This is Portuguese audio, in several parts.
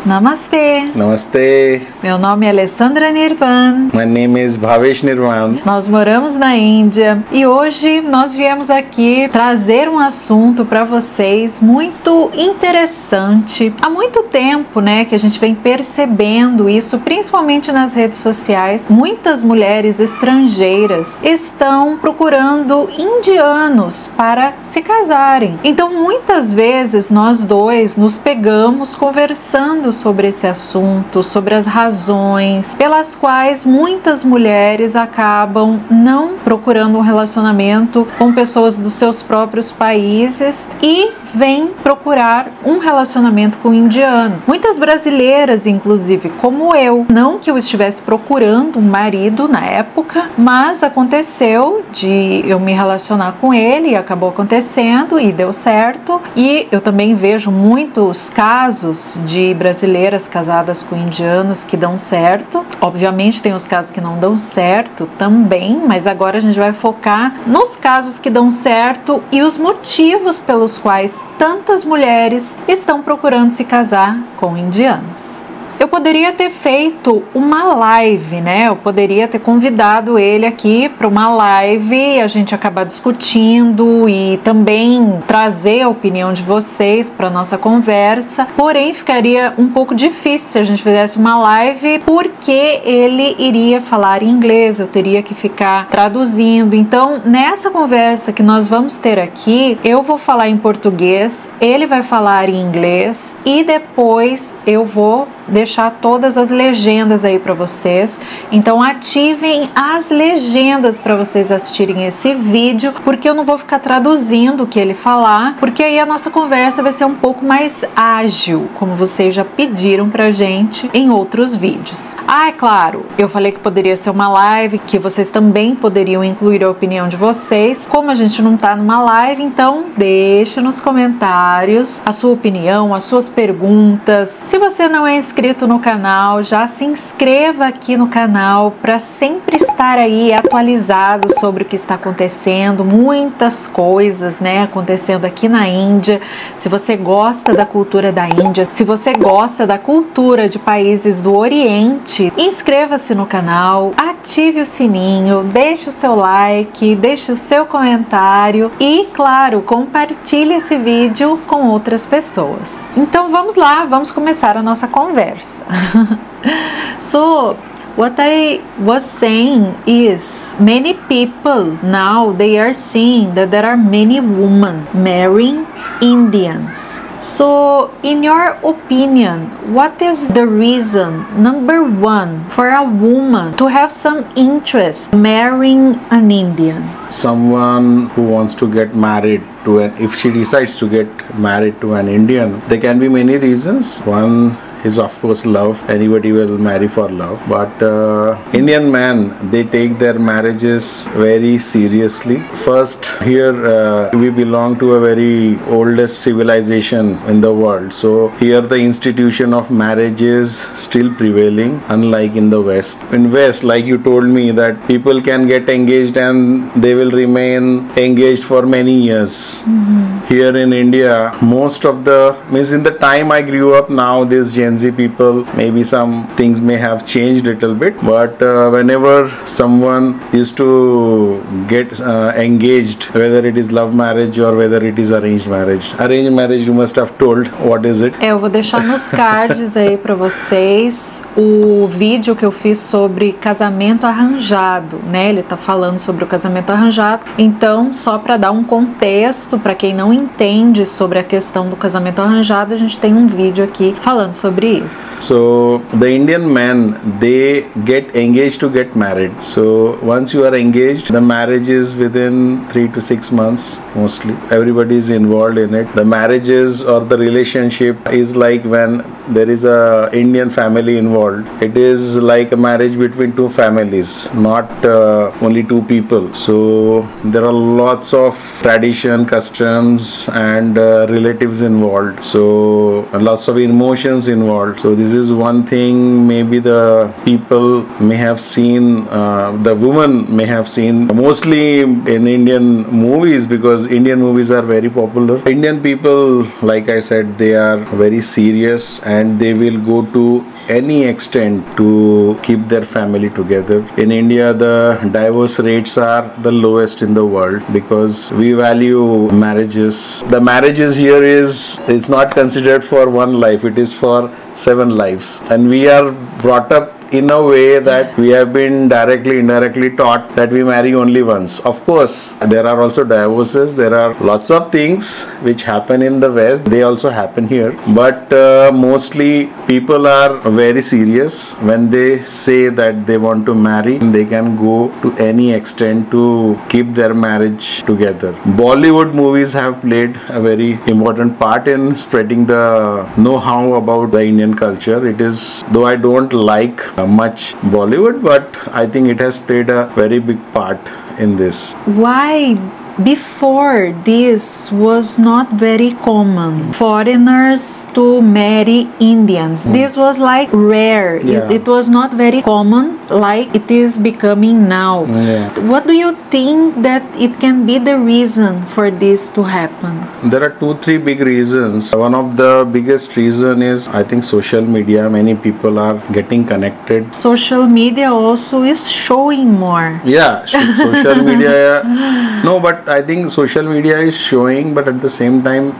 Namastê! Namaste. Meu nome é Alessandra Nirvan. My name is Bhavesh Nirvan. Nós moramos na Índia e hoje nós viemos aqui trazer um assunto para vocês muito interessante. Há muito tempo, que a gente vem percebendo isso, principalmente nas redes sociais. Muitas mulheres estrangeiras estão procurando indianos para se casarem. Então, muitas vezes nós dois nos pegamos conversando sobre esse assunto, sobre as razões pelas quais muitas mulheres acabam não procurando um relacionamento com pessoas dos seus próprios países e vêm procurar um relacionamento com um indiano. Muitas brasileiras, inclusive, como eu, não que eu estivesse procurando um marido na época, mas aconteceu de eu me relacionar com ele e acabou acontecendo e deu certo. E eu também vejo muitos casos de brasileiras casadas com indianos que dão certo. Obviamente tem os casos que não dão certo também, mas agora a gente vai focar nos casos que dão certo e os motivos pelos quais tantas mulheres estão procurando se casar com indianos. Eu poderia ter feito uma live, Eu poderia ter convidado ele aqui para uma live e a gente acabar discutindo e também trazer a opinião de vocês para nossa conversa. Porém, ficaria um pouco difícil se a gente fizesse uma live porque ele iria falar em inglês, eu teria que ficar traduzindo. Então, nessa conversa que nós vamos ter aqui, eu vou falar em português, ele vai falar em inglês e depois eu vou deixar todas as legendas aí para vocês. Então ativem as legendas para vocês assistirem esse vídeo, porque eu não vou ficar traduzindo o que ele falar, porque aí a nossa conversa vai ser um pouco mais ágil, como vocês já pediram pra gente em outros vídeos. É claro, eu falei que poderia ser uma live, que vocês também poderiam incluir a opinião de vocês. Como a gente não tá numa live, então deixa nos comentários a sua opinião, as suas perguntas. Se você não é inscrito no canal, já se inscreva aqui no canal para sempre estar aí atualizado sobre o que está acontecendo, muitas coisas, acontecendo aqui na Índia. Se você gosta da cultura da Índia, se você gosta da cultura de países do Oriente, inscreva-se no canal, ative o sininho, deixe o seu like, deixe o seu comentário e, claro, compartilhe esse vídeo com outras pessoas. Então vamos lá, vamos começar a nossa conversa. So, what I was saying is, many people now they are seeing that there are many women marrying Indians. So, in your opinion, what is the reason, number one, for a woman to have some interest marrying an Indian? Someone who wants to get married to if she decides to get married to an Indian, there can be many reasons. One is of course love. Anybody will marry for love, but Indian men, they take their marriages very seriously. First, here we belong to a very oldest civilization in the world, so here the institution of marriage is still prevailing, unlike in the West. In West, like you told me, that people can get engaged and they will remain engaged for many years. Here in India, most of in the time I grew up, now this Gen Z people, maybe some things may have changed little bit, but whenever someone used to get engaged, whether it is love marriage or whether it is arranged marriage, you must have told what is it. Eu vou deixar nos cards aí para vocês o vídeo que eu fiz sobre casamento arranjado, Ele tá falando sobre o casamento arranjado. Então, só para dar um contexto para quem não entende sobre a questão do casamento arranjado, a gente tem um vídeo aqui falando sobre isso. So the Indian men, they get engaged to get married. So once you are engaged, the marriage is within 3 to 6 months mostly. Everybody is involved in it. The marriages or the relationship is like when there is a Indian family involved. It is like a marriage between two families, not only two people. So there are lots of tradition, customs and relatives involved. So lots of emotions involved. involved. So this is one thing maybe the people may have seen, the women may have seen mostly in Indian movies, because Indian movies are very popular. Indian people, like I said, they are very serious and they will go to any extent to keep their family together. In India, the divorce rates are the lowest in the world because we value marriages. The marriages here is not considered for one life, it is for 7 lives, and we are brought up in a way that we have been directly, indirectly taught that we marry only once. Of course, there are also divorces, there are lots of things which happen in the West, they also happen here, but mostly people are very serious when they say that they want to marry. They can go to any extent to keep their marriage together. Bollywood movies have played a very important part in spreading the know-how about the Indian culture. It is, though I don't like much Bollywood, but I think it has played a very big part in this. Why before this was not very common foreigners to marry Indians? This was like rare. Yeah. It was not very common like it is becoming now. Yeah. What do you think that it can be the reason for this to happen? There are 2-3 big reasons. One of the biggest reason is, I think, social media. Many people are getting connected. Social media also is showing more. Yeah, social media. No, but I think social media is showing, but at the same time,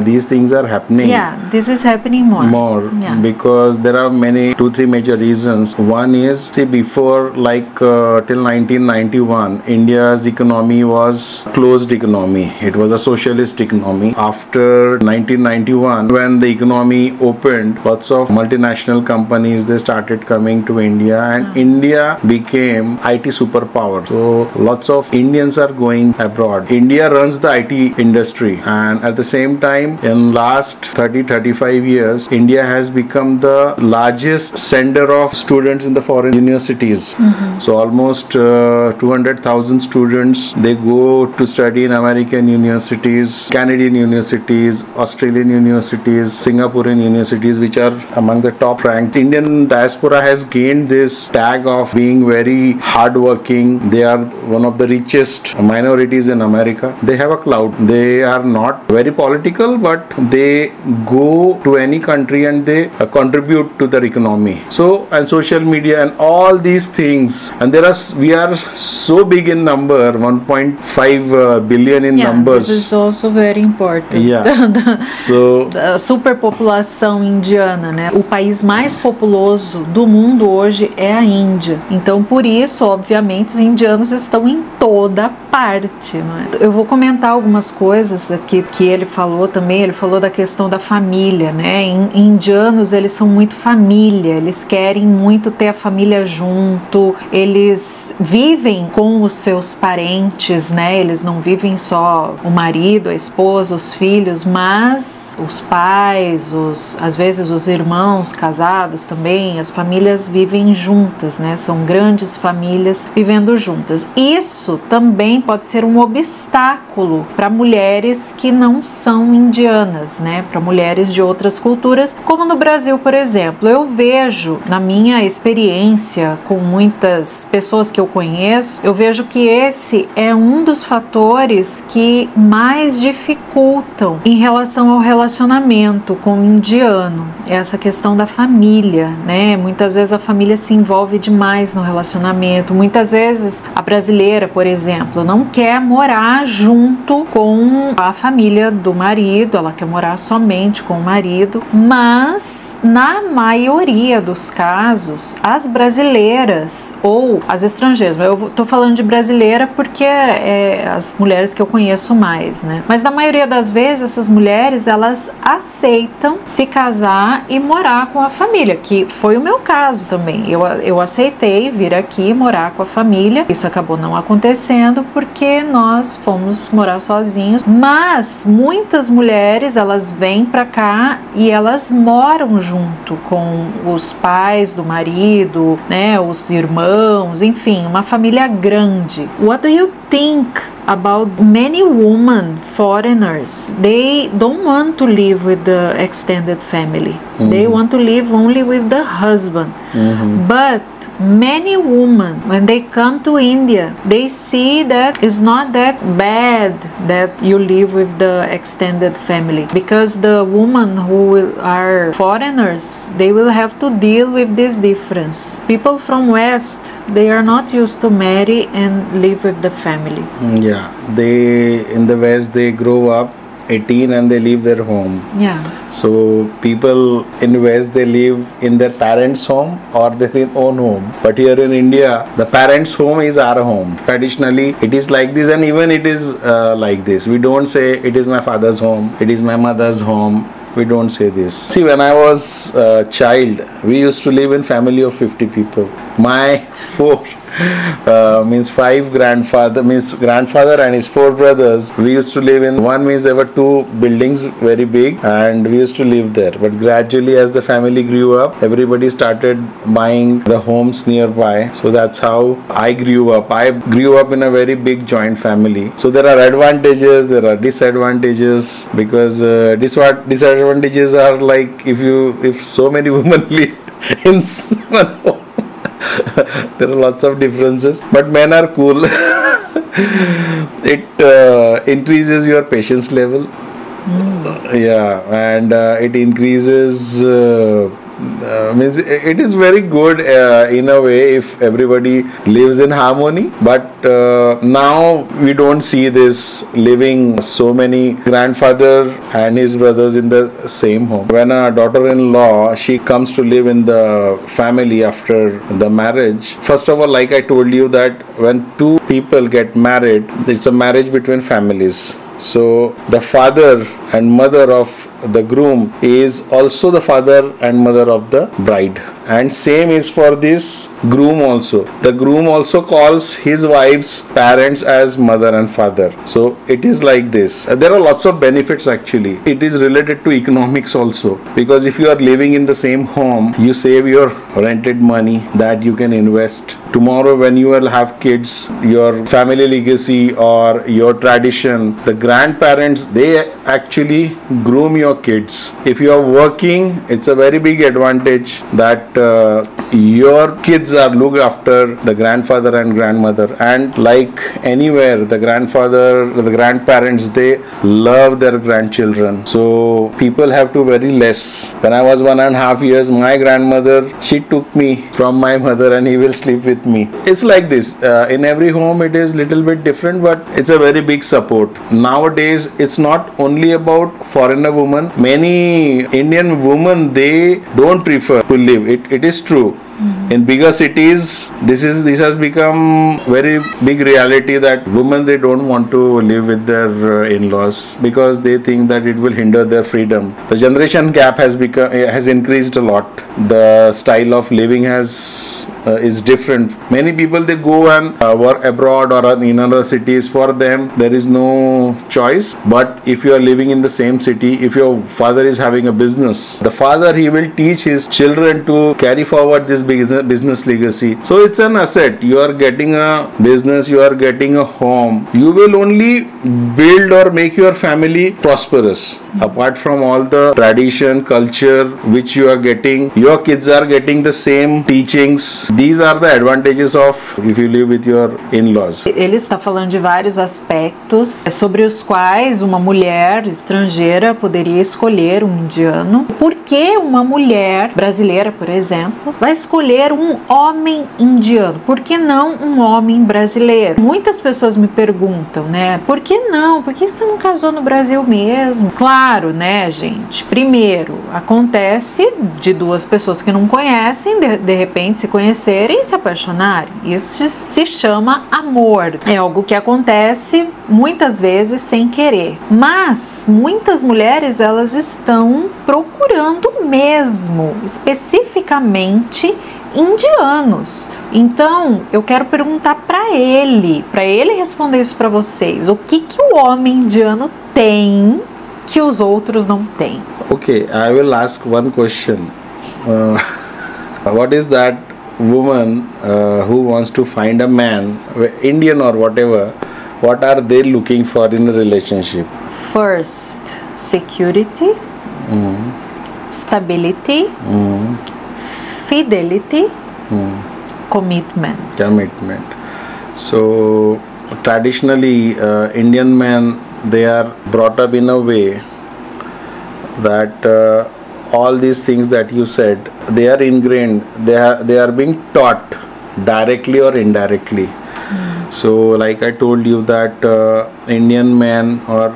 these things are happening. Yeah, this is happening more. Yeah. Because there are 2-3 major reasons. One is, see, before, like till 1991, India's economy was closed economy. It was a socialist economy. After 1991, when the economy opened, lots of multinational companies, they started coming to India, and India became IT superpower. So lots of Indians are going abroad. India runs the IT industry, and at the same time, in last 30-35 years, India has become the largest sender of students in the foreign universities. So almost 200,000 students, they go to study in American universities, Canadian universities, Australian universities, Singaporean universities, which are among the top ranked. Indian diaspora has gained this tag of being very hardworking. They are one of the richest minorities in America. They have a clout. They are not very political, but they go to any country and they contribute to their economy. So, and social media and all these things, and we are so big in number, 1.5 billion in numbers. This is also very important. Yeah. So, a superpopulação indiana, né? O país mais populoso do mundo hoje é a Índia. Então, por isso, obviamente, os indianos estão em toda parte, não é? Eu vou comentar algumas coisas aqui que ele falou também. Ele falou da questão da família, né? Indianos, eles são muito família, eles querem muito ter a família junto, eles vivem com os seus parentes, né? Eles não vivem só o marido, a esposa, os filhos, mas os pais, às vezes os irmãos casados também, as famílias vivem juntas, né? São grandes famílias vivendo juntas. Isso também pode ser um obstáculo para mulheres que não são indianas, né? Para mulheres de outras culturas, como no Brasil, por exemplo. Eu vejo, na minha experiência com muitas pessoas que eu conheço, eu vejo que esse é um dos fatores que mais dificultam em relação ao relacionamento com o indiano. Essa questão da família, né? Muitas vezes a família se envolve demais no relacionamento. Muitas vezes a brasileira, por exemplo, não quer morar junto com a família do marido, ela quer morar somente com o marido, mas na maioria dos casos, as brasileiras ou as estrangeiras, eu tô falando de brasileira porque é as mulheres que eu conheço mais, né? Mas na maioria das vezes, essas mulheres, elas aceitam se casar e morar com a família, que foi o meu caso também. Eu aceitei vir aqui morar com a família. Isso acabou não acontecendo porque nós nós fomos morar sozinhos. Mas muitas mulheres, elas vêm para cá e elas moram junto com os pais do marido, né, os irmãos, enfim, uma família grande. What do you think about many women, foreigners? They don't want to live with the extended family. They want to live only with the husband. But many women, when they come to India, they see that it's not that bad that you live with the extended family, because the women who are foreigners, they will have to deal with this difference. People from West, they are not used to marry and live with the family. Yeah, they in the West, they grow up 18 and they leave their home. Yeah. So people in West, they live in their parents' home or their own home. But here in India, the parents' home is our home. Traditionally, it is like this, and even it is like this. We don't say it is my father's home, it is my mother's home. We don't say this. See, when I was a child, we used to live in family of 50 people. My grandfather and his 4 brothers. We used to live in one, means there were 2 buildings very big, and we used to live there. But gradually, as the family grew up, everybody started buying the homes nearby. So that's how I grew up. I grew up in a very big joint family. So there are advantages, there are disadvantages, because disadvantages are like if so many women live in one home. There are lots of differences, but men are cool. It increases your patience level. Yeah, and it increases means it is very good in a way if everybody lives in harmony. But now we don't see this living so many grandfather and his brothers in the same home. When a daughter-in-law, she comes to live in the family after the marriage, first of all, like I told you, that when 2 people get married, it's a marriage between families. So the father and mother of the groom is also the father and mother of the bride, and same is for this groom also. The groom also calls his wife's parents as mother and father. So it is like this. There are lots of benefits actually. It is related to economics also, because if you are living in the same home, you save your rented money that you can invest. Tomorrow when you will have kids, your family legacy or your tradition, the grandparents, they actually groom your kids. If you are working, it's a very big advantage that your kids are looked after the grandfather and grandmother. And like anywhere, the grandparents, they love their grandchildren. So people have to very less. When I was 1.5 years, my grandmother, she took me from my mother and he will sleep with me. It's like this. In every home it is little bit different, but it's a very big support. Nowadays, it's not only about foreigner women. Many Indian women, they don't prefer to live. It is true. In bigger cities, this has become very big reality that women, they don't want to live with their in-laws because they think that it will hinder their freedom. The generation gap has increased a lot. The style of living is different. Many people, they go and work abroad or in other cities. For them, there is no choice. But if you are living in the same city, if your father is having a business, the father, he will teach his children to carry forward this business legacy. So it's an asset. You are getting a business, you are getting a home. You will only build or make your family prosperous. Apart from all the tradition, culture which you are getting, your kids are getting the same teachings. These are the advantages of if you live with your in-laws. Ele está falando de vários aspectos sobre os quais uma mulher estrangeira poderia escolher um indiano. Por que uma mulher brasileira, por exemplo, vai escolher um homem indiano? Por que não um homem brasileiro? Muitas pessoas me perguntam, né? Por que não? Por que você não casou no Brasil mesmo? Claro, né, gente? Primeiro, acontece de 2 pessoas que não conhecem, de repente se conhecerem e se apaixonarem. Isso se chama amor. É algo que acontece muitas vezes sem querer. Mas muitas mulheres, elas estão procurando mesmo, especificamente, indianos. Então, eu quero perguntar para ele responder isso para vocês. O que o homem indiano tem que os outros não têm? Okay, I will ask one question. What is that woman who wants to find a man, Indian or whatever, what are they looking for in a relationship? First, security, stability, fidelity, commitment. So traditionally Indian men, they are brought up in a way that all these things that you said, they are ingrained, they are being taught directly or indirectly. So like I told you that Indian men or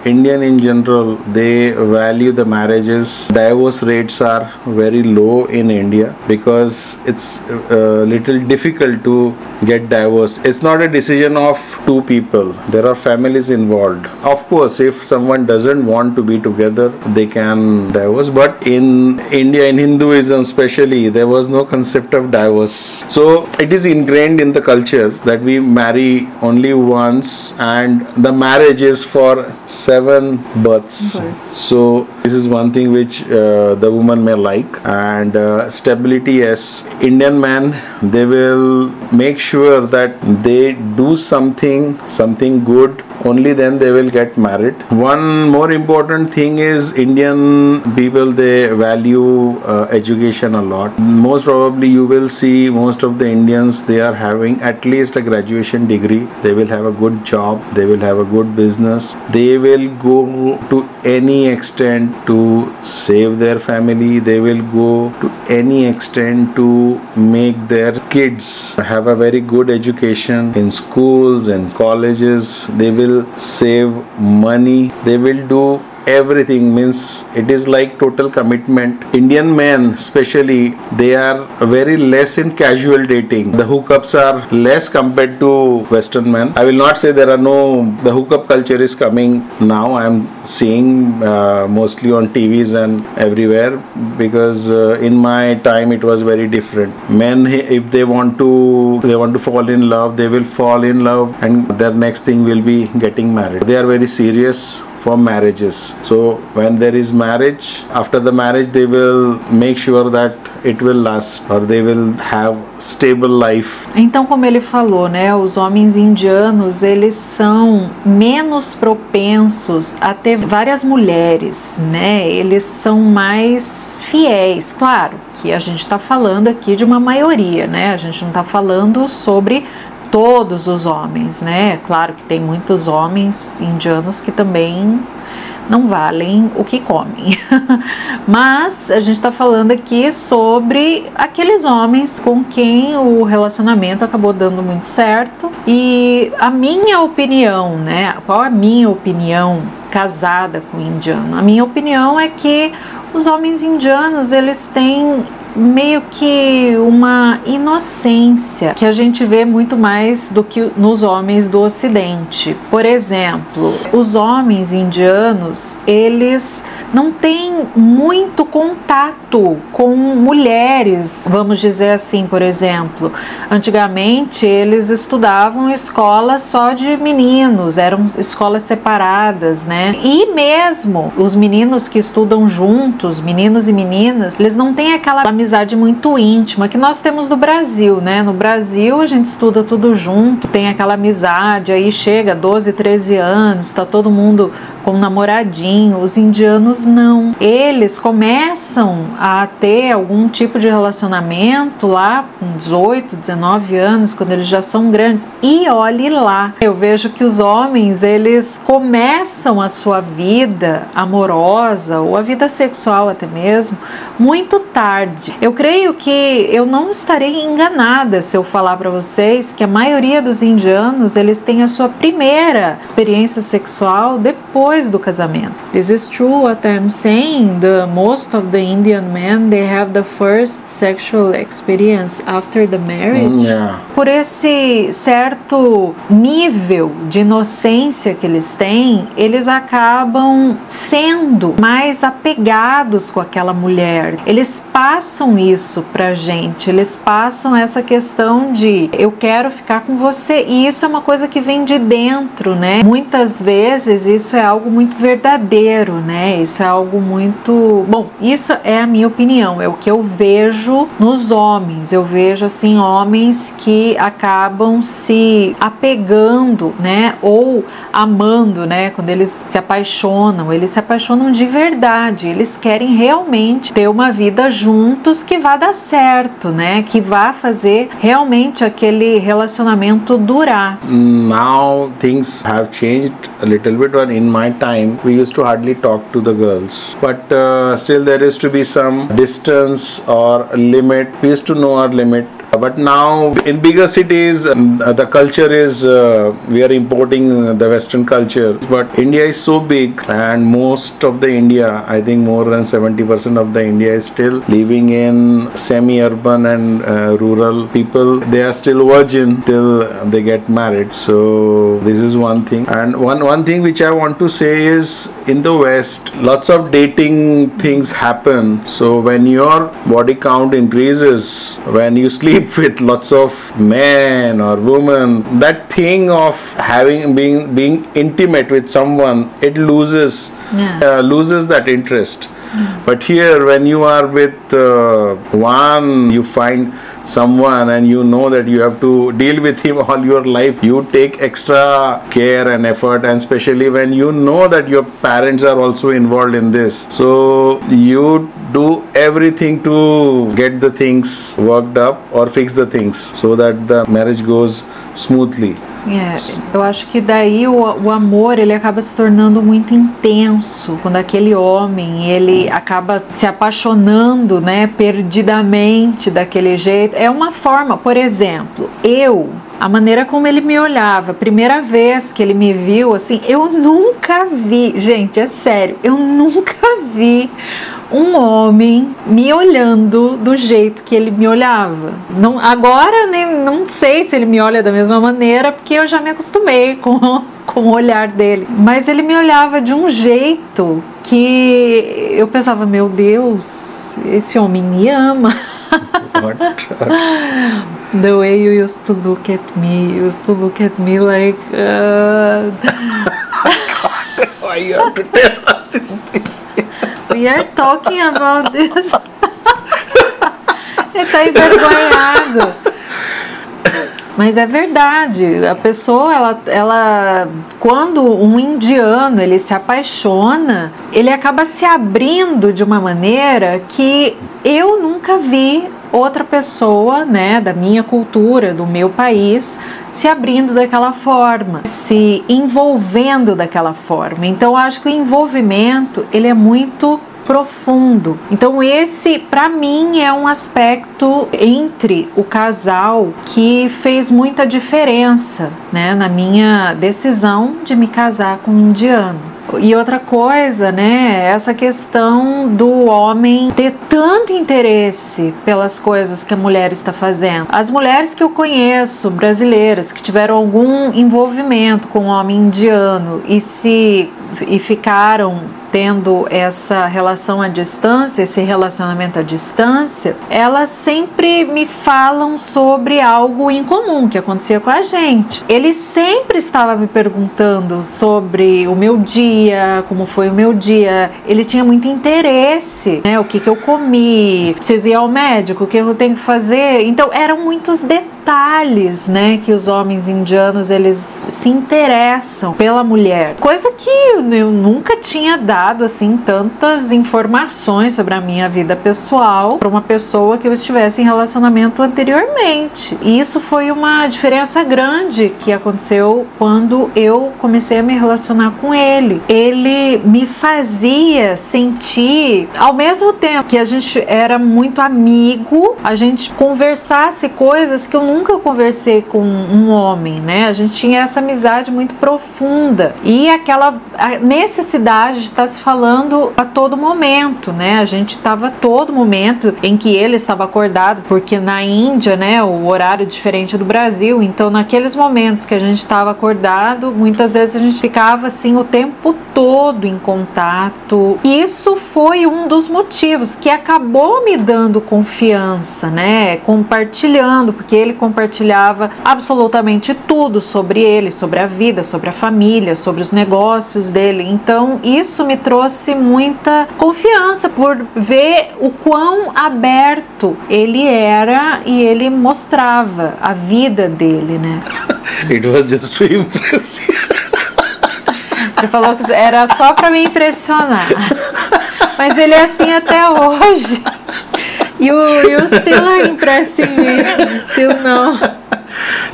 Indian in general, they value the marriages. Divorce rates are very low in India because it's little difficult to get divorced. It's not a decision of two people. There are families involved. Of course, if someone doesn't want to be together, they can divorce. But in India, in Hinduism especially, there was no concept of divorce. So it is ingrained in the culture that we marry only once, and the marriage is for 7 births. Okay. So this is one thing which the woman may like. And stability, yes. Indian men, they will make sure that they do something good, only then they will get married. One more important thing is Indian people, they value education a lot. Most probably you will see most of the Indians, they are having at least a graduation degree. They will have a good job, they will have a good business, they will go to any extent to save their family, they will go to any extent to make their kids have a very good education in schools and colleges. They will save money, they will do everything. Means it is like total commitment. Indian men especially, they are very less in casual dating. The hookups are less compared to Western men. I will not say there are no, the hookup culture is coming now. I am seeing mostly on TVs and everywhere, because in my time it was very different. Men, if they want to fall in love, they will fall in love and their next thing will be getting married. They are very serious for marriages. So when there is marriage, after the marriage they will make sure that it will last, or they will have stable life. Então, como ele falou, né, os homens indianos, eles são menos propensos a ter várias mulheres, né? Eles são mais fiéis. Claro que a gente está falando aqui de uma maioria, né? A gente não está falando sobre todos os homens, né? Claro que tem muitos homens indianos que também não valem o que comem. Mas a gente está falando aqui sobre aqueles homens com quem o relacionamento acabou dando muito certo. E a minha opinião, né? Qual é a minha opinião casada com indiano? A minha opinião é que os homens indianos, eles têm meio que uma inocência que a gente vê muito mais do que nos homens do Ocidente. Por exemplo, os homens indianos, eles não têm muito contato com mulheres, vamos dizer assim. Por exemplo, antigamente eles estudavam em escolas só de meninos, eram escolas separadas, né? E mesmo os meninos que estudam juntos, meninos e meninas, eles não têm aquela amizade muito íntima que nós temos no Brasil, né? No Brasil a gente estuda tudo junto, tem aquela amizade, aí chega 12, 13 anos, tá todo mundo com um namoradinho. Os indianos não. Eles começam a ter algum tipo de relacionamento lá com 18, 19 anos, quando eles já são grandes. E olhe lá, eu vejo que os homens, eles começam a sua vida amorosa ou a vida sexual até mesmo muito tarde. Eu creio que eu não estarei enganada se eu falar para vocês que a maioria dos indianos, eles têm a sua primeira experiência sexual depois depois do casamento. This is true what I'm saying. Most of the Indian men, they have the first sexual experience after the marriage. Yeah. Por esse certo nível de inocência que eles têm, eles acabam sendo mais apegados com aquela mulher. Eles passam isso pra gente, eles passam essa questão de eu quero ficar com você, e isso é uma coisa que vem de dentro, né? Muitas vezes isso é algo muito verdadeiro, né? Isso é algo muito... Bom, isso é a minha opinião, é o que eu vejo nos homens. Eu vejo, assim, homens que acabam se apegando, né? Ou amando, né? Quando eles se apaixonam de verdade. Eles querem realmente ter uma vida juntos que vá dar certo, né? Que vá fazer realmente aquele relacionamento durar. Now things have changed a little bit, but in my time we used to hardly talk to the girls, but still there is to be some distance or a limit. We used to know our limit. But now in bigger cities the culture is we are importing the Western culture, but India is so big, and most of the India, I think more than 70% of the India is still living in semi-urban and rural people. They are still virgin till they get married. So this is one thing. And one thing which I want to say is, in the West lots of dating things happen. So when your body count increases, when you sleep with lots of men or women, that thing of being intimate with someone, it loses that interest. But here, when you are with one, you find someone and you know that you have to deal with him all your life, you take extra care and effort, and especially when you know that your parents are also involved in this, so you do everything to get the things worked up or fix the things so that the marriage goes smoothly. Eu acho que daí o amor, ele acaba se tornando muito intenso quando aquele homem, ele acaba se apaixonando, né, perdidamente daquele jeito. É uma forma, por exemplo, a maneira como ele me olhava, a primeira vez que ele me viu, assim, eu nunca vi, gente, é sério, eu nunca vi um homem me olhando do jeito que ele me olhava. Agora não sei se ele me olha da mesma maneira, porque eu já me acostumei com o olhar dele. Mas ele me olhava de um jeito que eu pensava, meu Deus, esse homem me ama. The way you used to look at me like Why you have to tell us these things? We are talking about this. Ele tá envergonhado. Mas é verdade, a pessoa, ela quando um indiano, ele se apaixona, ele acaba se abrindo de uma maneira que eu nunca vi outra pessoa, né, da minha cultura, do meu país, se abrindo daquela forma, se envolvendo daquela forma. Então, eu acho que o envolvimento, ele é muito profundo. Então esse, para mim, é um aspecto entre o casal que fez muita diferença, né, na minha decisão de me casar com um indiano. E outra coisa, né, essa questão do homem ter tanto interesse pelas coisas que a mulher está fazendo. As mulheres que eu conheço, brasileiras, que tiveram algum envolvimento com um homem indiano e ficaram tendo essa relação à distância, esse relacionamento à distância, elas sempre me falam sobre algo em comum que acontecia com a gente. Ele sempre estava me perguntando sobre o meu dia, como foi o meu dia. Ele tinha muito interesse, né? O que eu comi, preciso ir ao médico, o que eu tenho que fazer. Então eram muitos detalhes, né, que os homens indianos, eles se interessam pela mulher, coisa que eu nunca tinha dado assim tantas informações sobre a minha vida pessoal para uma pessoa que eu estivesse em relacionamento anteriormente. E isso foi uma diferença grande que aconteceu quando eu comecei a me relacionar com ele. Ele me fazia sentir, ao mesmo tempo que a gente era muito amigo, a gente conversasse coisas que eu nunca conversei com um homem, né? A gente tinha essa amizade muito profunda e aquela necessidade de estar se falando a todo momento, né? A gente estava a todo momento em que ele estava acordado, porque na Índia, né, o horário é diferente do Brasil, então naqueles momentos que a gente estava acordado, muitas vezes a gente ficava assim o tempo todo em contato. E isso foi um dos motivos que acabou me dando confiança, né? Compartilhando, porque ele compartilhava absolutamente tudo sobre ele, sobre a vida, sobre a família, sobre os negócios dele. Então isso me trouxe muita confiança por ver o quão aberto ele era e ele mostrava a vida dele, né? It was just to impress you. Ele falou que era só para me impressionar. Mas ele é assim até hoje. You still impressing me till now.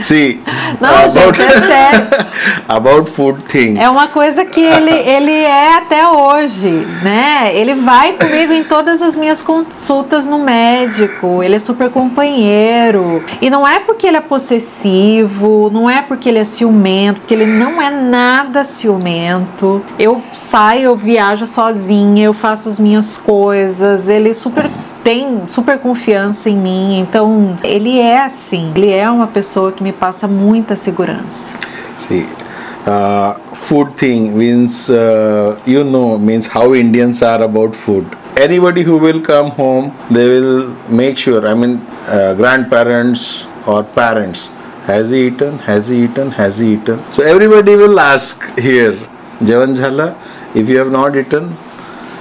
See, não, gente, é sério. About food thing. É uma coisa que ele é até hoje, né? Ele vai comigo em todas as minhas consultas no médico. Ele é super companheiro. E não é porque ele é possessivo, não é porque ele é ciumento, porque ele não é nada ciumento. Eu saio, eu viajo sozinha, eu faço as minhas coisas. Ele tem super confiança em mim, então ele é assim, ele é uma pessoa que me passa muita segurança. See, food thing means, means how Indians are about food. Anybody who will come home, they will make sure, grandparents or parents, has he eaten, has he eaten, has he eaten? So everybody will ask here, Javan Jhala, if you have not eaten,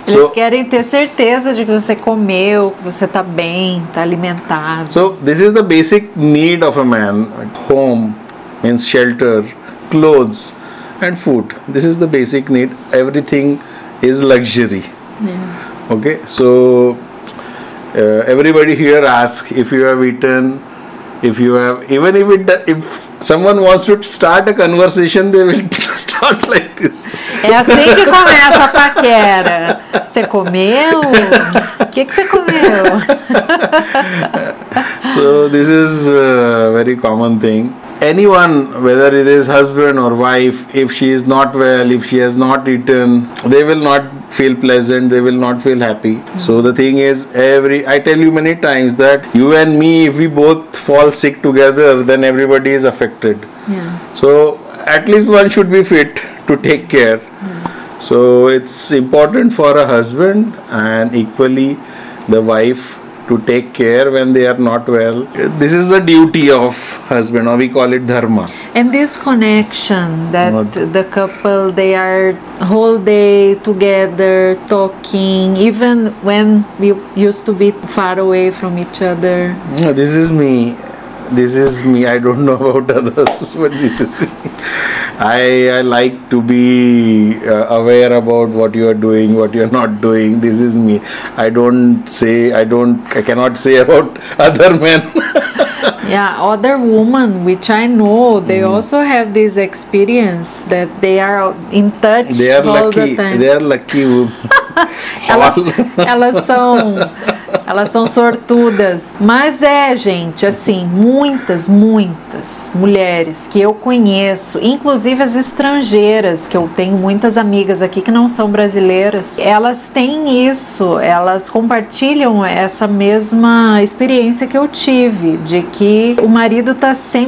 eles querem ter certeza de que você comeu, que você está bem, está alimentado. So this is the basic need of a man. Home means shelter, clothes and food. This is the basic need. Everything is luxury. Yeah. Okay, so everybody here asks if you have eaten, if you have, even if someone wants to start a conversation, they will start like this. É assim que começa a paquera. Você comeu? O que você comeu? So this is a very common thing. Anyone, whether it is husband or wife, if she is not well, if she has not eaten, they will not feel pleasant, they will not feel happy. So the thing is, I tell you many times that you and me, if we both fall sick together, then everybody is affected. Yeah. So at least one should be fit to take care. Yeah. So it's important for a husband and equally the wife to take care when they are not well. This is a duty of husband, or we call it dharma. And this connection that the couple, they are whole day together talking, even when we used to be far away from each other. No, this is me. This is me. I don't know about others, but this is me. I like to be aware about what you are doing, what you are not doing. This is me. I cannot say about other men. Yeah, other women, which I know, they also have this experience that they are in touch all the time. They are lucky women. Elas são sortudas. Mas gente, assim, muitas mulheres que eu conheço, inclusive as estrangeiras, que eu tenho muitas amigas aqui que não são brasileiras, elas têm isso, elas compartilham essa mesma experiência que eu tive, de que o marido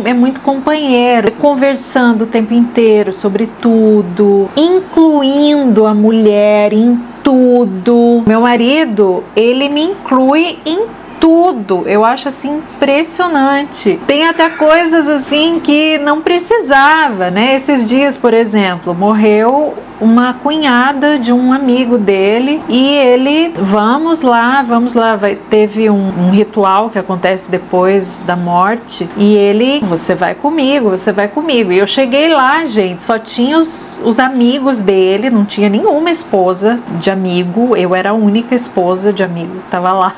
é muito companheiro, conversando o tempo inteiro sobre tudo, incluindo a mulher em tudo. Meu marido, ele me inclui em tudo. Eu acho assim impressionante. Tem até coisas assim que não precisava, né? Esses dias, por exemplo, morreu uma cunhada de um amigo dele e ele, vamos lá, teve um ritual que acontece depois da morte e ele, você vai comigo. E eu cheguei lá, gente, só tinha os amigos dele, não tinha nenhuma esposa de amigo, eu era a única esposa de amigo que tava lá.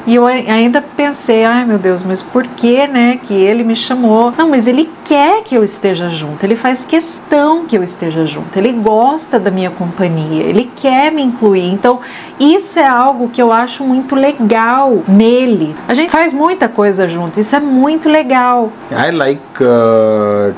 E eu ainda pensei, ai meu Deus, mas por que, né, que ele me chamou? Não, mas ele quer que eu esteja junto, ele faz questão que eu esteja junto, ele gosta gosta da minha companhia, ele quer me incluir. Então, isso é algo que eu acho muito legal nele. A gente faz muita coisa junto, isso é muito legal. I like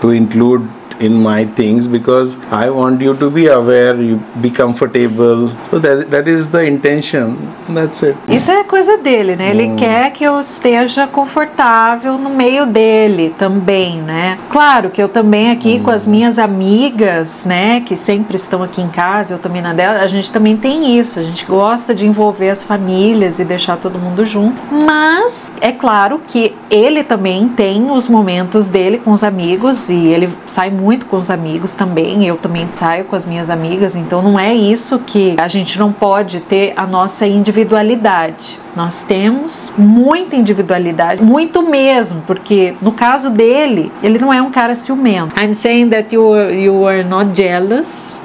to include in my things because I want you to be aware, you be comfortable. So that is the intention. That's it. Isso é coisa dele, né? Ele quer que eu esteja confortável no meio dele também, né? Claro que eu também aqui com as minhas amigas, né, que sempre estão aqui em casa, eu também na dela, a gente também tem isso. A gente gosta de envolver as famílias e deixar todo mundo junto. Mas é claro que ele também tem os momentos dele com os amigos e ele sai muito com os amigos também, eu também saio com as minhas amigas, então não é isso que a gente não pode ter a nossa individualidade. Nós temos muita individualidade, muito mesmo, porque no caso dele, ele não é um cara ciumento. I'm saying that you are not jealous.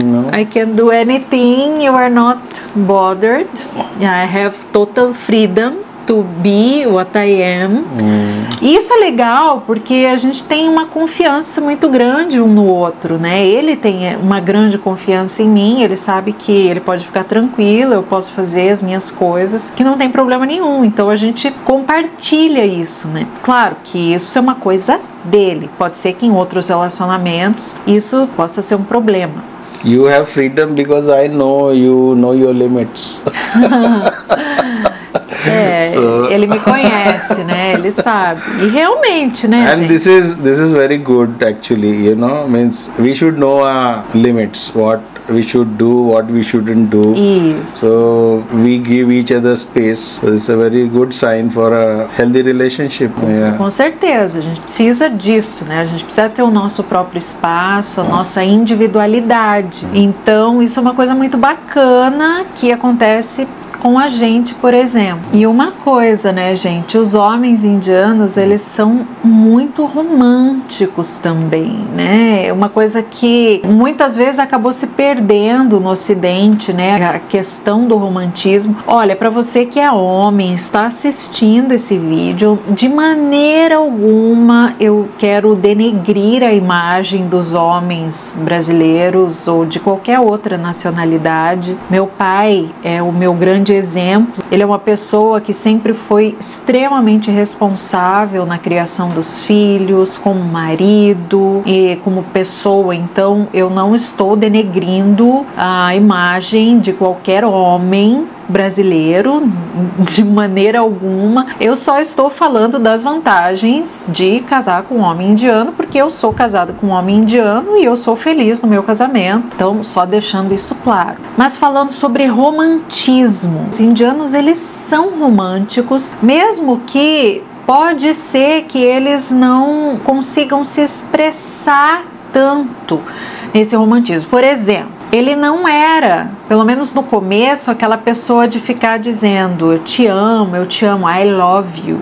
No. I can do anything, you are not bothered. I have total freedom to be what I am. E isso é legal porque a gente tem uma confiança muito grande um no outro, né? Ele tem uma grande confiança em mim, ele sabe que ele pode ficar tranquilo, eu posso fazer as minhas coisas, que não tem problema nenhum. Então a gente compartilha isso, né? Claro que isso é uma coisa dele. Pode ser que em outros relacionamentos isso possa ser um problema. You have freedom because I know you know your limits. Ele me conhece, né? Ele sabe. E realmente, né, and gente? this is very good actually, you know, means we should know our limits, what we should do, what we shouldn't do. Isso. So we give each other space. So it's a very good sign for a healthy relationship. Yeah. Com certeza, a gente precisa disso, né? A gente precisa ter o nosso próprio espaço, a nossa individualidade. Então, isso é uma coisa muito bacana que acontece com a gente, por exemplo. E uma coisa, né, gente, os homens indianos, eles são muito românticos também, né? Uma coisa que muitas vezes acabou se perdendo no Ocidente, né? A questão do romantismo. Olha, para você que é homem, está assistindo esse vídeo, de maneira alguma eu quero denegrir a imagem dos homens brasileiros ou de qualquer outra nacionalidade. Meu pai é o meu grande exemplo. Ele é uma pessoa que sempre foi extremamente responsável na criação dos filhos, como marido e como pessoa. Então eu não estou denegrindo a imagem de qualquer homem brasileiro de maneira alguma. Eu só estou falando das vantagens de casar com um homem indiano, porque eu sou casada com um homem indiano e eu sou feliz no meu casamento. Então, só deixando isso claro. Mas falando sobre romantismo, os indianos, eles são românticos, mesmo que pode ser que eles não consigam se expressar tanto nesse romantismo. Por exemplo, ele não era, pelo menos no começo, aquela pessoa de ficar dizendo eu te amo, I love you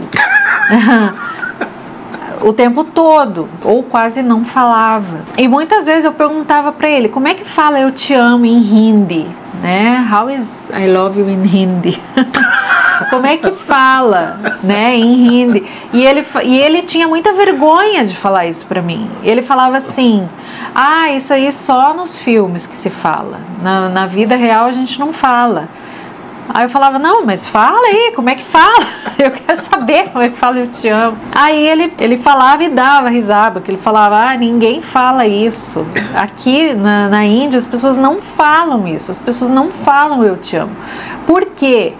o tempo todo, ou quase não falava. E muitas vezes eu perguntava para ele, como é que fala eu te amo em Hindi, né? How is I love you in Hindi? Como é que fala, né, em Hindi? E ele tinha muita vergonha de falar isso pra mim. Ele falava assim, isso aí só nos filmes que se fala. Na vida real a gente não fala. Aí eu falava, não, mas fala aí, como é que fala? Eu quero saber como é que fala eu te amo. Aí ele falava e dava risada, porque ele falava, ninguém fala isso. Aqui na Índia as pessoas não falam isso, as pessoas não falam eu te amo. Por quê?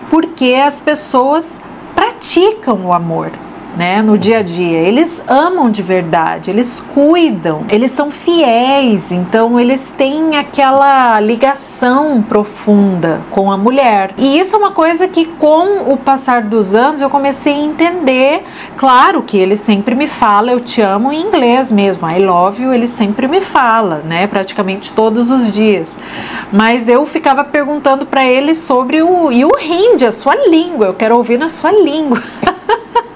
Porque as pessoas praticam o amor, né, no dia a dia. Eles amam de verdade, eles cuidam, eles são fiéis, então eles têm aquela ligação profunda com a mulher. E isso é uma coisa que com o passar dos anos eu comecei a entender. Claro que ele sempre me fala eu te amo em inglês mesmo, I love you, ele sempre me fala, né, praticamente todos os dias. Mas eu ficava perguntando para ele sobre o Hindi, a sua língua, eu quero ouvir na sua língua.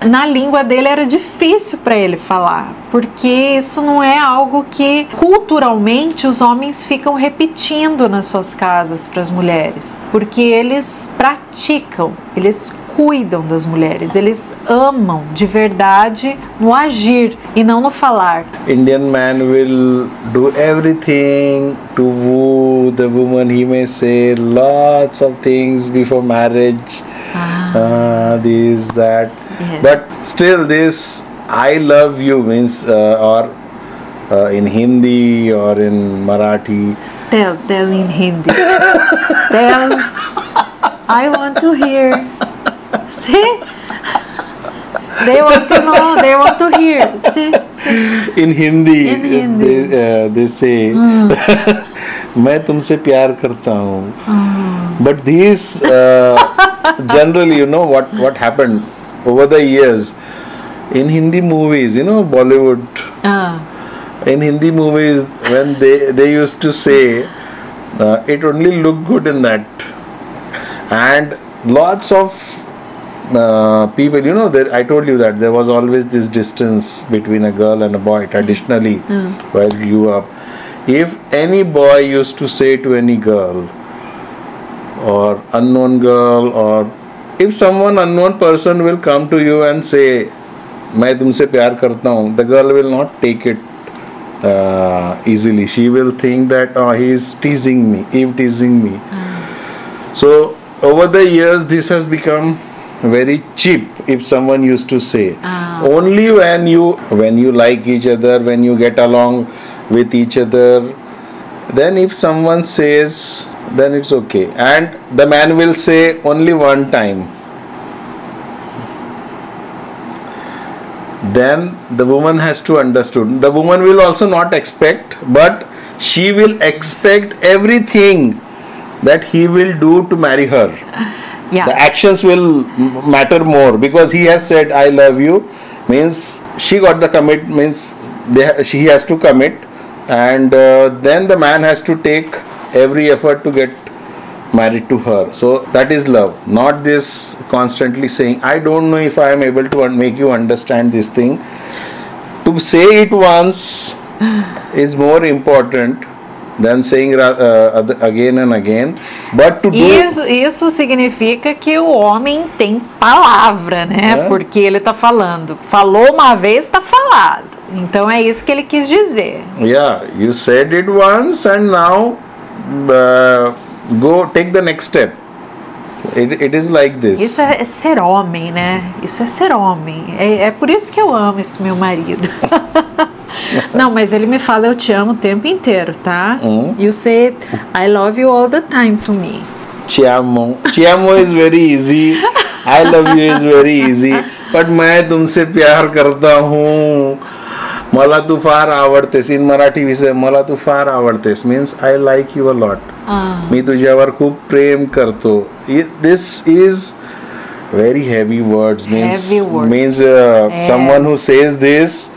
Na língua dele era difícil para ele falar, porque isso não é algo que culturalmente os homens ficam repetindo nas suas casas para as mulheres, porque eles praticam, eles cuidam das mulheres, eles amam de verdade no agir e não no falar. Indian man will do everything to woo the woman. He may say lots of things before marriage, this, that, Yes. but still this I love you means or in Hindi or in Marathi. Tell in Hindi. Tell. I want to hear. See? They want to know. They want to hear. See? In Hindi, In Hindi. they say, मैं तुमसे प्यार करता हूँ. But these generally, you know what happened over the years in Hindi movies, you know, Bollywood. In Hindi movies, when they used to say, it only looked good in that, and lots of people, you know, I told you that there was always this distance between a girl and a boy traditionally while you grew up. If any boy used to say to any girl or unknown girl, or if someone unknown person will come to you and say, मैं तुमसे प्यार करता हूँ, the girl will not take it easily. She will think that he is teasing me, teasing me. So over the years this has become very cheap. If someone used to say, only when you like each other, when you get along with each other, then if someone says, then it's okay. And the man will say only one time. Then the woman has to understand. The woman will also not expect, but she will expect everything that he will do to marry her. Yeah. The actions will matter more, because he has said I love you, means she got the commit, means she has to commit, and then the man has to take every effort to get married to her. So that is love, not this constantly saying, I don't know if I am able to make you understand this thing. To say it once is more important than saying again and again, but to do isso significa que o homem tem palavra, né? Porque ele tá falando. Falou uma vez, tá falado. Então é isso que ele quis dizer. Yeah, you said it once and now go take the next step. It is like this. Isso é ser homem, né? Isso é ser homem. É por isso que eu amo esse meu marido. Não, mas ele me fala eu te amo o tempo inteiro, tá? You say I love you all the time to me. Te amo. Te amo is very easy. I love you is very easy. But मैं तुमसे प्यार करता हूँ. मला तू फार आवडतेस. In Marathi we say मला तू फार आवडतेस means I like you a lot. मी तुझ्यावर खूप प्रेम करतो. This is very heavy words. Means someone who says this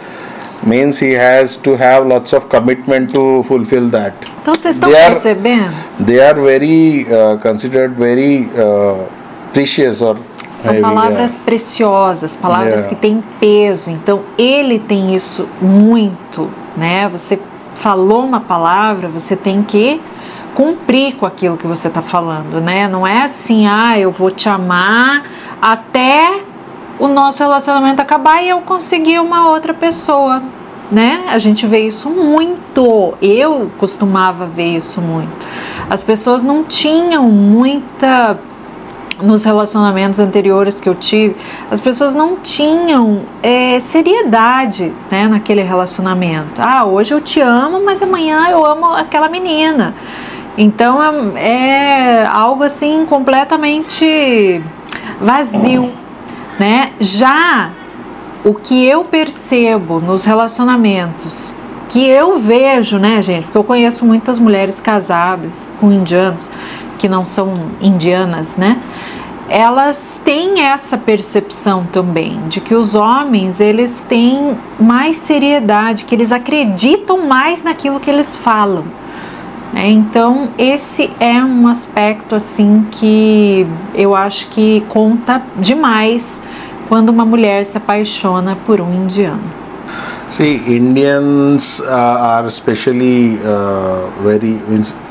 means he has to have lots of commitment to fulfill that. Então vocês estão percebendo? They are very considered very precious or são palavras preciosas, palavras que têm peso. Então ele tem isso muito, né? Você falou uma palavra, você tem que cumprir com aquilo que você está falando, né? Não é assim, eu vou te amar até o nosso relacionamento acabar e eu conseguir uma outra pessoa, né? A gente vê isso muito. Eu costumava ver isso muito. As pessoas não tinham muita... Nos relacionamentos anteriores que eu tive, as pessoas não tinham seriedade, né, naquele relacionamento. Hoje eu te amo, mas amanhã eu amo aquela menina. Então é algo assim completamente vazio, né? Já o que eu percebo nos relacionamentos que eu vejo, né, gente? Porque eu conheço muitas mulheres casadas com indianos que não são indianas, né? Elas têm essa percepção também de que os homens, eles têm mais seriedade, que eles acreditam mais naquilo que eles falam, né? Então esse é um aspecto assim que eu acho que conta demais quando uma mulher se apaixona por um indiano. See, Indians are especially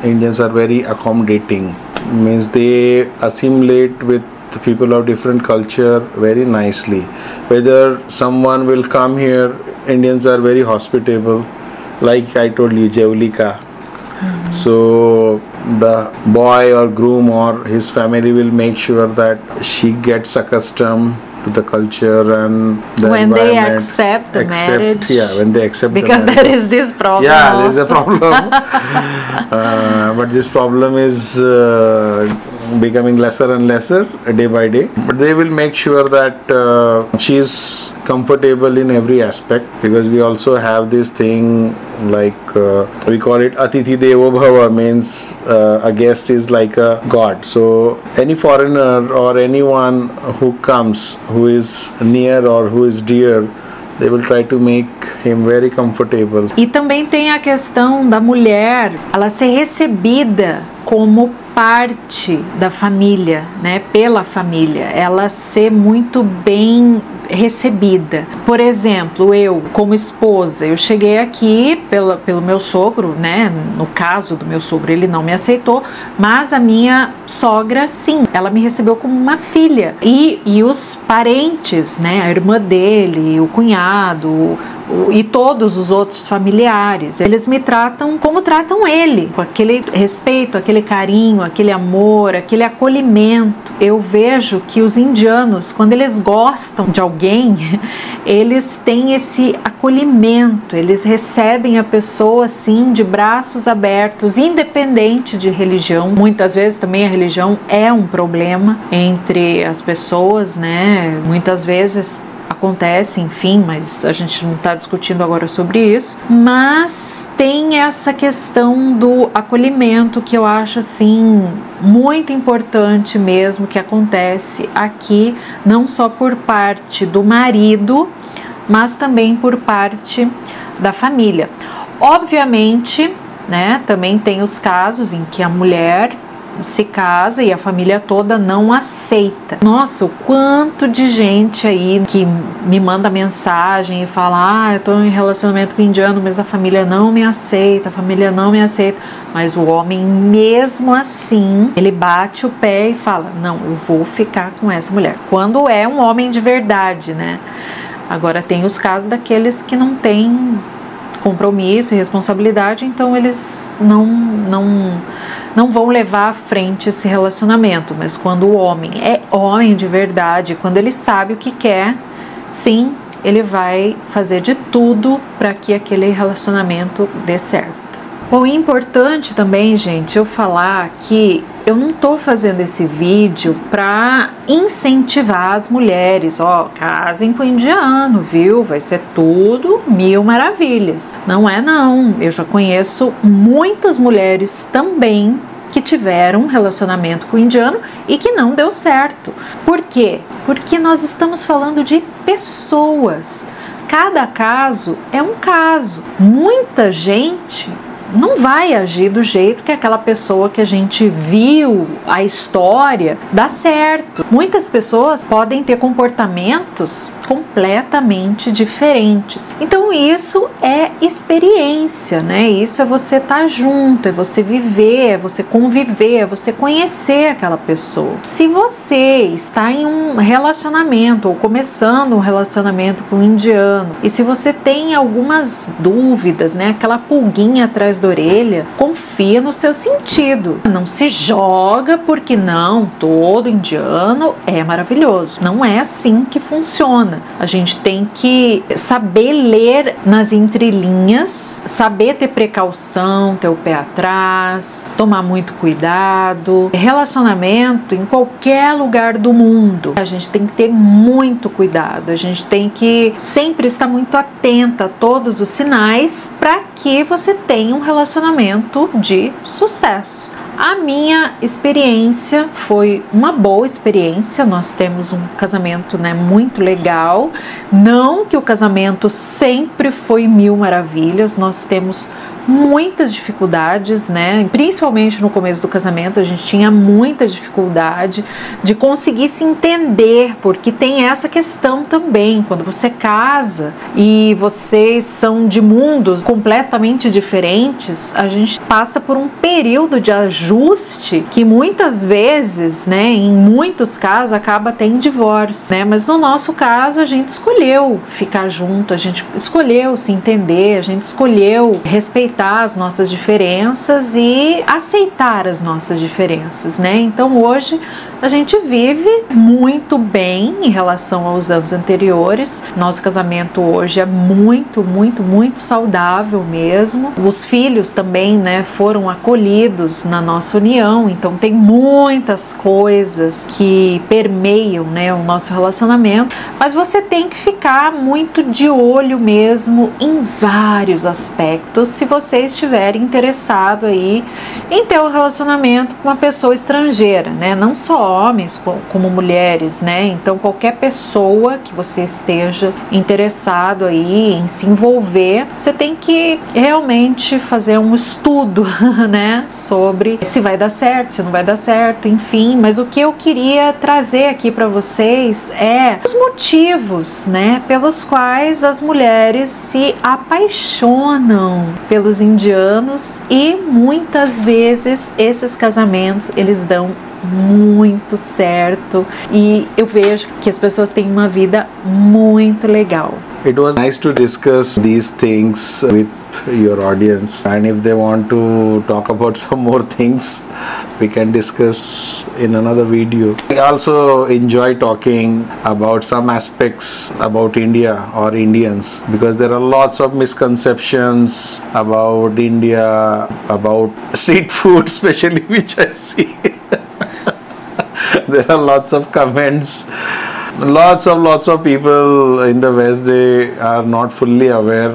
Indians are very accommodating. Means they assimilate with people of different culture very nicely. Whether someone will come here, Indians are very hospitable. Like I told you, Jaulika. So the boy or groom or his family will make sure that she gets accustomed to the culture and the when they environment. accept the marriage. Yeah, when they accept because the there is this problem. Yeah, also. there is a problem. But this problem is becoming lesser and lesser day by day. But they will make sure that she is comfortable in every aspect, because we also have this thing like we call it Atithi Devo Bhava, means a guest is like a god. So any foreigner or anyone who comes, who is near or who is dear, they will try to make him very comfortable. E também tem a questão da mulher, ela ser recebida como parte da família, né, pela família, ela ser muito bem recebida. Por exemplo, eu como esposa, eu cheguei aqui pelo meu sogro, né, no caso do meu sogro ele não me aceitou, mas a minha sogra sim, ela me recebeu como uma filha, e os parentes, né, a irmã dele, o cunhado, e todos os outros familiares, eles me tratam como tratam ele, com aquele respeito, aquele carinho, aquele amor, aquele acolhimento. Eu vejo que os indianos, quando eles gostam de alguém, eles têm esse acolhimento, eles recebem a pessoa assim de braços abertos, independente de religião. Muitas vezes também a religião é um problema entre as pessoas, né? Muitas vezes acontece, enfim, mas a gente não está discutindo agora sobre isso. Mas tem essa questão do acolhimento que eu acho assim muito importante mesmo, que acontece aqui, não só por parte do marido, mas também por parte da família. Obviamente, né, também tem os casos em que a mulher se casa e a família toda não aceita. Nossa, o quanto de gente aí que me manda mensagem e fala: eu tô em relacionamento com indiano, mas a família não me aceita, a família não me aceita. Mas o homem, mesmo assim, ele bate o pé e fala: não, eu vou ficar com essa mulher. Quando é um homem de verdade, né? Agora tem os casos daqueles que não têm compromisso e responsabilidade, então eles não vão levar à frente esse relacionamento. Mas quando o homem é homem de verdade, quando ele sabe o que quer, sim, ele vai fazer de tudo para que aquele relacionamento dê certo. Bom, é importante também, gente, eu falar que eu não tô fazendo esse vídeo para incentivar as mulheres, casem com o indiano, viu? Vai ser tudo mil maravilhas. Não é não, eu já conheço muitas mulheres também que tiveram um relacionamento com o indiano e que não deu certo. Por quê? Porque nós estamos falando de pessoas. Cada caso é um caso. Muita gente não vai agir do jeito que aquela pessoa que a gente viu a história dá certo. Muitas pessoas podem ter comportamentos completamente diferentes. Então isso é experiência, né? Isso é você estar junto, é você viver, é você conviver, é você conhecer aquela pessoa. Se você está em um relacionamento ou começando um relacionamento com um indiano, e se você tem algumas dúvidas, né? Aquela pulguinha atrás da orelha, confia no seu sentido. Não se joga porque não, todo indiano é maravilhoso. Não é assim que funciona. A gente tem que saber ler nas entrelinhas, saber ter precaução, ter o pé atrás, tomar muito cuidado. Relacionamento em qualquer lugar do mundo, a gente tem que ter muito cuidado. A gente tem que sempre estar muito atenta a todos os sinais para que você tenha um relacionamento de sucesso. A minha experiência foi uma boa experiência. Nós temos um casamento, né, muito legal. Não que o casamento sempre foi mil maravilhas. Nós temos muitas dificuldades, né? Principalmente no começo do casamento, a gente tinha muita dificuldade de conseguir se entender, porque tem essa questão também, quando você casa e vocês são de mundos completamente diferentes, a gente passa por um período de ajuste que muitas vezes, né, em muitos casos, acaba até em divórcio, né? Mas no nosso caso, a gente escolheu ficar junto, a gente escolheu se entender, a gente escolheu respeitar as nossas diferenças e aceitar as nossas diferenças, né? Então hoje a gente vive muito bem em relação aos anos anteriores. Nosso casamento hoje é muito, muito, muito saudável mesmo. Os filhos também, né, foram acolhidos na nossa união, então tem muitas coisas que permeiam, né, o nosso relacionamento, mas você tem que ficar muito de olho mesmo em vários aspectos se você estiver interessado aí em ter um relacionamento com uma pessoa estrangeira, né? Não só homens como mulheres, né? Então qualquer pessoa que você esteja interessado aí em se envolver, você tem que realmente fazer um estudo, né? Sobre se vai dar certo, se não vai dar certo, enfim. Mas o que eu queria trazer aqui para vocês é os motivos, né? Pelos quais as mulheres se apaixonam pelos indianos e muitas vezes esses casamentos eles dão muito certo e eu vejo que as pessoas têm uma vida muito legal. It was nice to discuss these things with your audience, and if they want to talk about some more things, we can discuss in another video. I also enjoy talking about some aspects about India or Indians, because there are lots of misconceptions about India, about street food especially, which I see. There are lots of comments. Lots of people in the West, they are not fully aware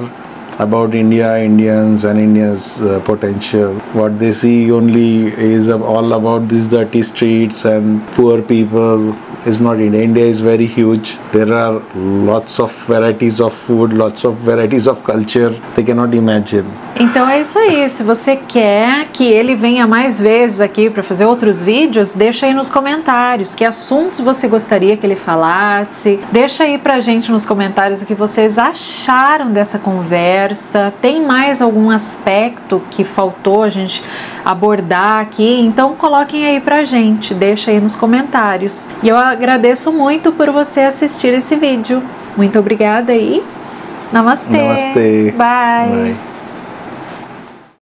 about India, Indians and India's potential. What they see only is all about these dirty streets and poor people. Is not India. India is very huge. There are lots of varieties of food, lots of varieties of culture. They cannot imagine. Então é isso aí. Se você quer que ele venha mais vezes aqui para fazer outros vídeos, deixa aí nos comentários que assuntos você gostaria que ele falasse. Deixa aí pra gente nos comentários o que vocês acharam dessa conversa. Tem mais algum aspecto que faltou a gente abordar aqui? Então coloquem aí pra gente. Deixa aí nos comentários. E eu agradeço muito por você assistir esse vídeo. Muito obrigada e namastê. Namastê. Bye. Bye.